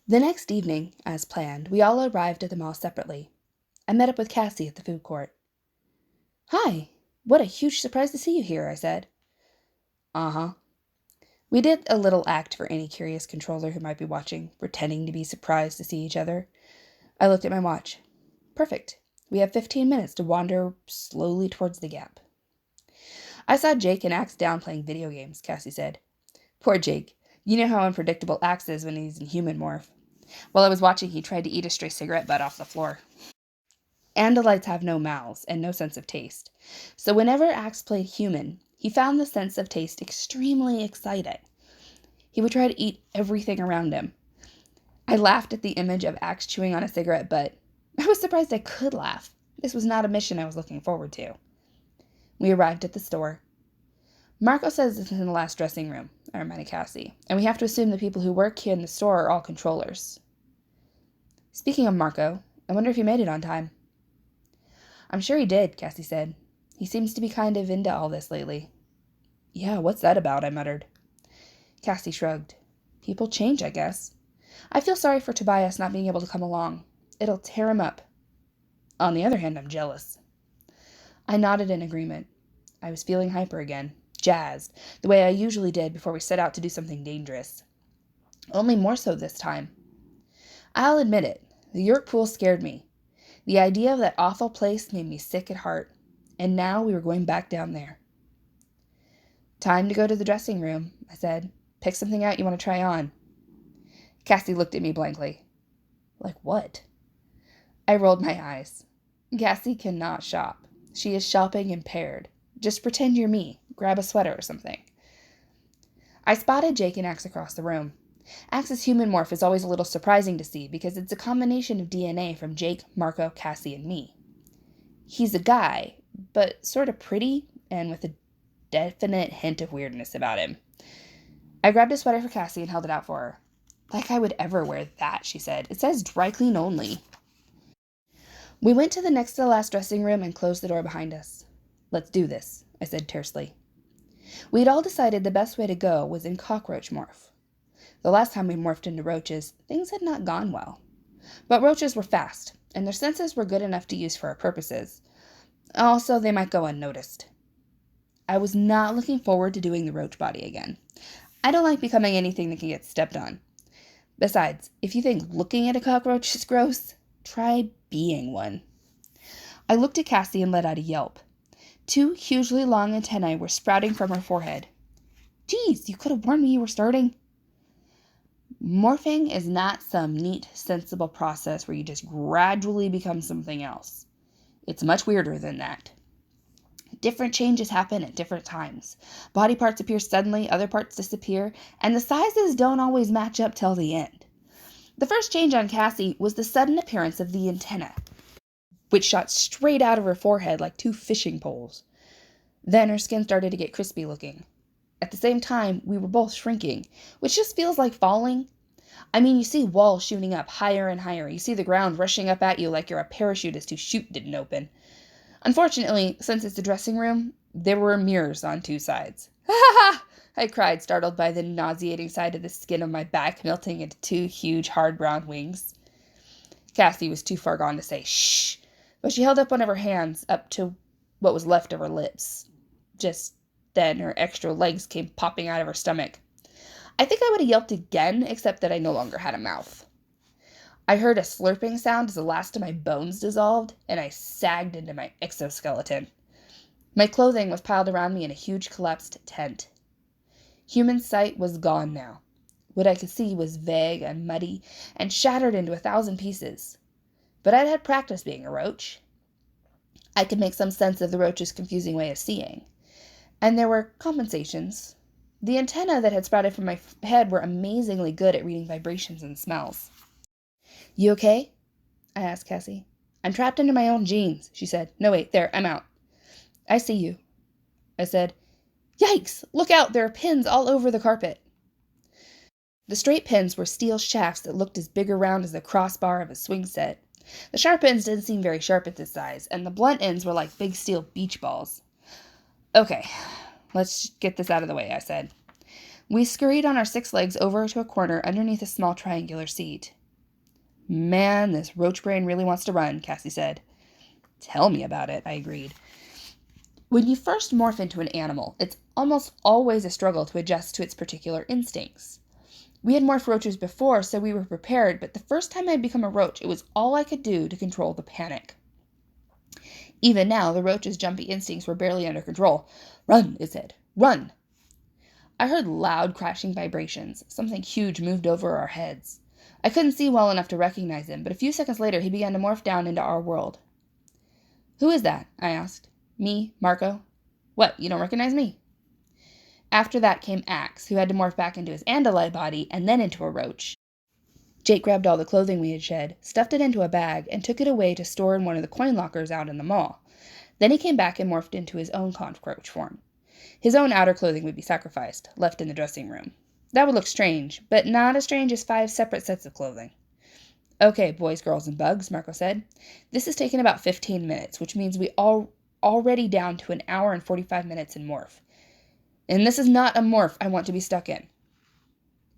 The next evening, as planned, we all arrived at the mall separately. I met up with Cassie at the food court. "Hi, what a huge surprise to see you here," I said. "Uh-huh." We did a little act for any curious controller who might be watching, pretending to be surprised to see each other. I looked at my watch. Perfect. We have 15 minutes to wander slowly towards the gap. "I saw Jake and Axe down playing video games," Cassie said. "Poor Jake. You know how unpredictable Axe is when he's in human morph. While I was watching, he tried to eat a stray cigarette butt off the floor." Andalites have no mouths and no sense of taste. So whenever Axe played human, he found the sense of taste extremely exciting. He would try to eat everything around him. I laughed at the image of Axe chewing on a cigarette butt. I was surprised I could laugh. This was not a mission I was looking forward to. We arrived at the store. "Marco says this is in the last dressing room," I reminded Cassie, "and we have to assume the people who work here in the store are all controllers." "Speaking of Marco, I wonder if he made it on time." "I'm sure he did," Cassie said. "He seems to be kind of into all this lately." "Yeah, what's that about?" I muttered. Cassie shrugged. "People change, I guess. I feel sorry for Tobias not being able to come along. It'll tear him up. On the other hand, I'm jealous." I nodded in agreement. I was feeling hyper again, jazzed, the way I usually did before we set out to do something dangerous. Only more so this time. I'll admit it, the York pool scared me. The idea of that awful place made me sick at heart, and now we were going back down there. "Time to go to the dressing room," I said. "Pick something out you want to try on." Cassie looked at me blankly. "Like what?" I rolled my eyes. Cassie cannot shop. She is shopping impaired. Just pretend you're me. Grab a sweater or something. I spotted Jake and Axe across the room. Axe's human morph is always a little surprising to see because it's a combination of DNA from Jake, Marco, Cassie, and me. He's a guy, but sort of pretty and with a definite hint of weirdness about him. I grabbed a sweater for Cassie and held it out for her. "Like I would ever wear that," she said. "It says dry clean only." We went to the next to the last dressing room and closed the door behind us. "Let's do this," I said tersely. We had all decided the best way to go was in cockroach morph. The last time we morphed into roaches, things had not gone well. But roaches were fast, and their senses were good enough to use for our purposes. Also, they might go unnoticed. I was not looking forward to doing the roach body again. I don't like becoming anything that can get stepped on. Besides, if you think looking at a cockroach is gross, try being one. I looked at Cassie and let out a yelp. 2 hugely long antennae were sprouting from her forehead. "Geez, you could have warned me you were starting." Morphing is not some neat, sensible process where you just gradually become something else. It's much weirder than that. Different changes happen at different times. Body parts appear suddenly, other parts disappear, and the sizes don't always match up till the end. The first change on Cassie was the sudden appearance of the antenna, which shot straight out of her forehead like 2 fishing poles. Then her skin started to get crispy looking. At the same time, we were both shrinking, which just feels like falling. I mean, you see walls shooting up higher and higher. You see the ground rushing up at you like you're a parachutist whose chute didn't open. Unfortunately, since it's a dressing room, there were mirrors on 2 sides. "Ha ha ha!" I cried, startled by the nauseating sight of the skin of my back melting into 2 huge, hard brown wings. Cassie was too far gone to say shh, but she held up one of her hands up to what was left of her lips. Just then, her extra legs came popping out of her stomach. I think I would have yelped again, except that I no longer had a mouth. I heard a slurping sound as the last of my bones dissolved, and I sagged into my exoskeleton. My clothing was piled around me in a huge collapsed tent. Human sight was gone now. What I could see was vague and muddy, and shattered into 1,000 pieces. But I'd had practice being a roach. I could make some sense of the roach's confusing way of seeing. And there were compensations. The antennae that had sprouted from my head were amazingly good at reading vibrations and smells. "You okay?" I asked Cassie. "I'm trapped into my own genes," she said. "No, wait, there, I'm out." "I see you," I said. "Yikes! Look out, there are pins all over the carpet." The straight pins were steel shafts that looked as big around as the crossbar of a swing set. The sharp ends didn't seem very sharp at this size, and the blunt ends were like big steel beach balls. "Okay, let's get this out of the way," I said. We scurried on our 6 legs over to a corner underneath a small triangular seat. Man, this roach brain really wants to run, Cassie said. Tell me about it, I agreed. When you first morph into an animal, it's almost always a struggle to adjust to its particular instincts. We had morphed roaches before, so we were prepared, but the first time I'd become a roach, it was all I could do to control the panic. Even now, the roach's jumpy instincts were barely under control. Run, it said. Run! I heard loud crashing vibrations. Something huge moved over our heads. I couldn't see well enough to recognize him, but a few seconds later he began to morph down into our world. Who is that? I asked. Me, Marco. What, you don't recognize me? After that came Axe, who had to morph back into his Andalite body and then into a roach. Jake grabbed all the clothing we had shed, stuffed it into a bag, and took it away to store in one of the coin lockers out in the mall. Then he came back and morphed into his own cockroach form. His own outer clothing would be sacrificed, left in the dressing room. That would look strange, but not as strange as 5 separate sets of clothing. Okay, boys, girls, and bugs, Marco said. This has taken about 15 minutes, which means we already down to an hour and 45 minutes in morph. And this is not a morph I want to be stuck in.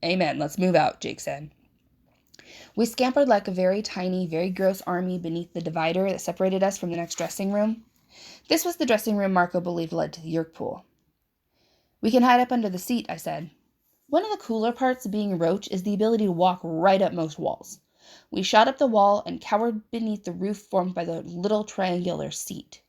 Amen, let's move out, Jake said. We scampered like a very tiny, very gross army beneath the divider that separated us from the next dressing room. This was the dressing room Marco believed led to the yerk pool. We can hide up under the seat, I said. One of the cooler parts of being a roach is the ability to walk right up most walls. We shot up the wall and cowered beneath the roof formed by the little triangular seat.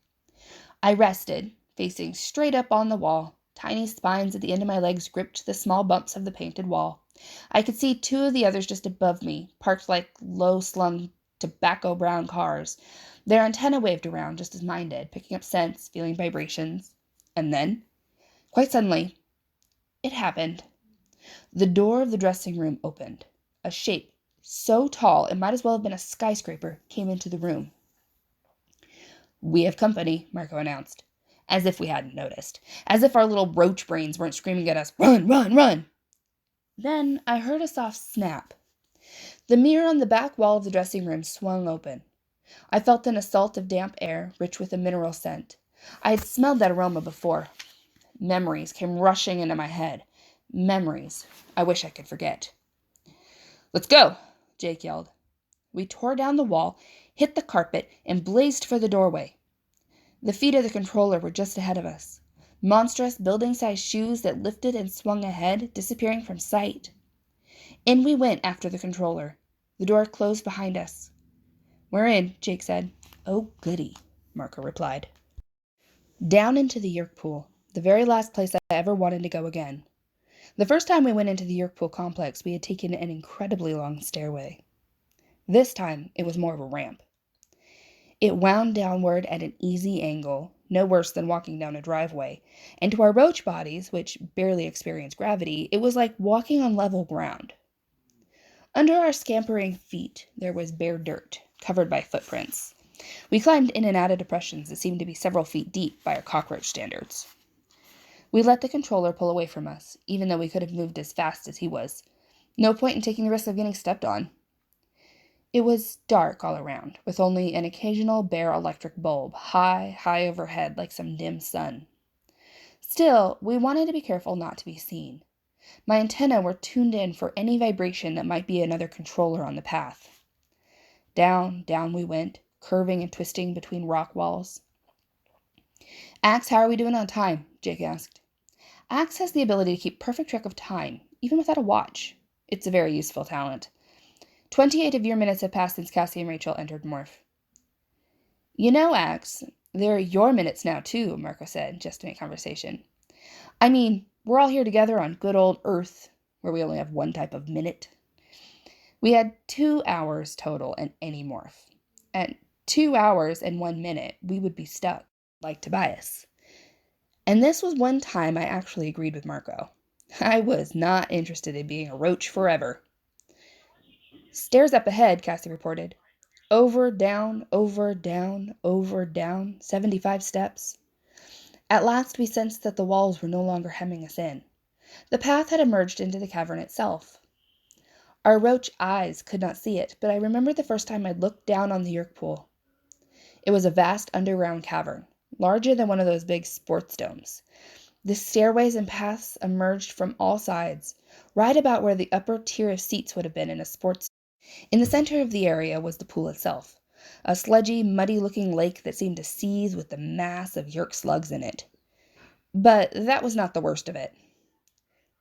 I rested, facing straight up on the wall. Tiny spines at the end of my legs gripped the small bumps of the painted wall. I could see 2 of the others just above me, parked like low-slung tobacco-brown cars. Their antennae waved around just as mine did, picking up scents, feeling vibrations. And then, quite suddenly, it happened. The door of the dressing room opened. A shape so tall it might as well have been a skyscraper came into the room. We have company, Marco announced. As if we hadn't noticed. As if our little roach brains weren't screaming at us, Run, run, run! Then I heard a soft snap. The mirror on the back wall of the dressing room swung open. I felt an assault of damp air, rich with a mineral scent. I had smelled that aroma before. Memories came rushing into my head. Memories I wish I could forget. Let's go, Jake yelled. We tore down the wall, hit the carpet, and blazed for the doorway. The feet of the controller were just ahead of us. Monstrous, building-sized shoes that lifted and swung ahead, disappearing from sight. In we went after the controller. The door closed behind us. We're in, Jake said. Oh, goody, Marco replied. Down into the yerk pool, the very last place I ever wanted to go again. The first time we went into the yerk pool complex, we had taken an incredibly long stairway. This time, it was more of a ramp. It wound downward at an easy angle, no worse than walking down a driveway, and to our roach bodies, which barely experienced gravity, it was like walking on level ground. Under our scampering feet, there was bare dirt, covered by footprints. We climbed in and out of depressions that seemed to be several feet deep by our cockroach standards. We let the controller pull away from us, even though we could have moved as fast as he was. No point in taking the risk of getting stepped on. It was dark all around, with only an occasional bare electric bulb, high overhead like some dim sun. Still, we wanted to be careful not to be seen. My antennae were tuned in for any vibration that might be another controller on the path. Down we went, curving and twisting between rock walls. Axe, how are we doing on time? Jake asked. Axe has the ability to keep perfect track of time, even without a watch. It's a very useful talent. 28 of your minutes have passed since Cassie and Rachel entered Morph. You know, Axe, they're your minutes now, too, Marco said, just to make conversation. I mean, we're all here together on good old Earth, where we only have one type of minute. We had 2 hours total in any morph. At 2 hours and 1 minute, we would be stuck, like Tobias. And this was one time I actually agreed with Marco. I was not interested in being a roach forever. Stairs up ahead, Cassie reported. Over, down, 75 steps. At last we sensed that the walls were no longer hemming us in. The path had emerged into the cavern itself. Our roach eyes could not see it, but I remembered the first time I'd looked down on the yerk pool. It was a vast underground cavern, larger than one of those big sports domes. The stairways and paths emerged from all sides, right about where the upper tier of seats would have been in a sports. In the center of the area was the pool itself, a sludgy, muddy-looking lake that seemed to seethe with the mass of yerk slugs in it. But that was not the worst of it.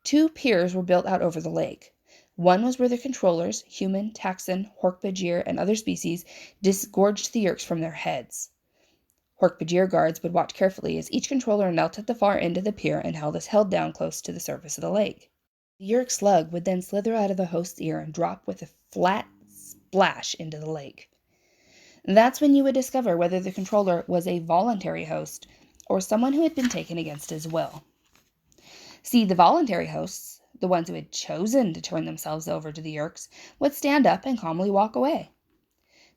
2 piers were built out over the lake. One was where the controllers, human, Taxon, Hork-Bajir, and other species, disgorged the yerks from their heads. Hork-Bajir guards would watch carefully as each controller knelt at the far end of the pier and held his head down close to the surface of the lake. The yerk slug would then slither out of the host's ear and drop with a flat splash into the lake. That's when you would discover whether the controller was a voluntary host or someone who had been taken against his will. See, the voluntary hosts, the ones who had chosen to turn themselves over to the yerks, would stand up and calmly walk away.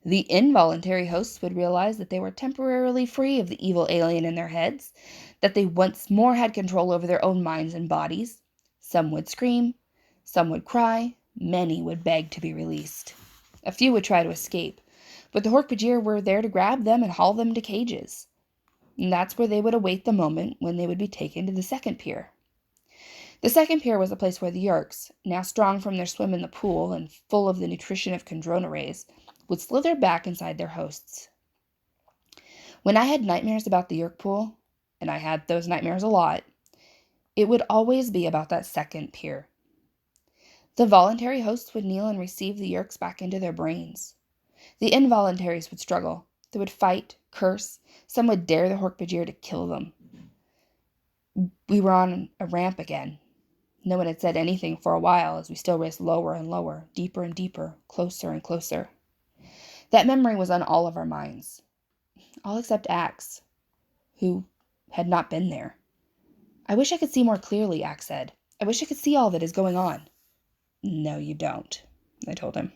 The involuntary hosts would realize that they were temporarily free of the evil alien in their heads, that they once more had control over their own minds and bodies. Some would scream, some would cry, many would beg to be released. A few would try to escape, but the Hork-Bajir were there to grab them and haul them to cages. And that's where they would await the moment when they would be taken to the second pier. The second pier was a place where the yerks, now strong from their swim in the pool and full of the nutrition of chondrona rays, would slither back inside their hosts. When I had nightmares about the yerk pool, and I had those nightmares a lot, it would always be about that second pier. The voluntary hosts would kneel and receive the yerks back into their brains. The involuntaries would struggle. They would fight, curse. Some would dare the Hork-Bajir to kill them. We were on a ramp again. No one had said anything for a while as we still raced lower and lower, deeper and deeper, closer and closer. That memory was on all of our minds. All except Axe, who had not been there. I wish I could see more clearly, Axe said. I wish I could see all that is going on. No, you don't, I told him.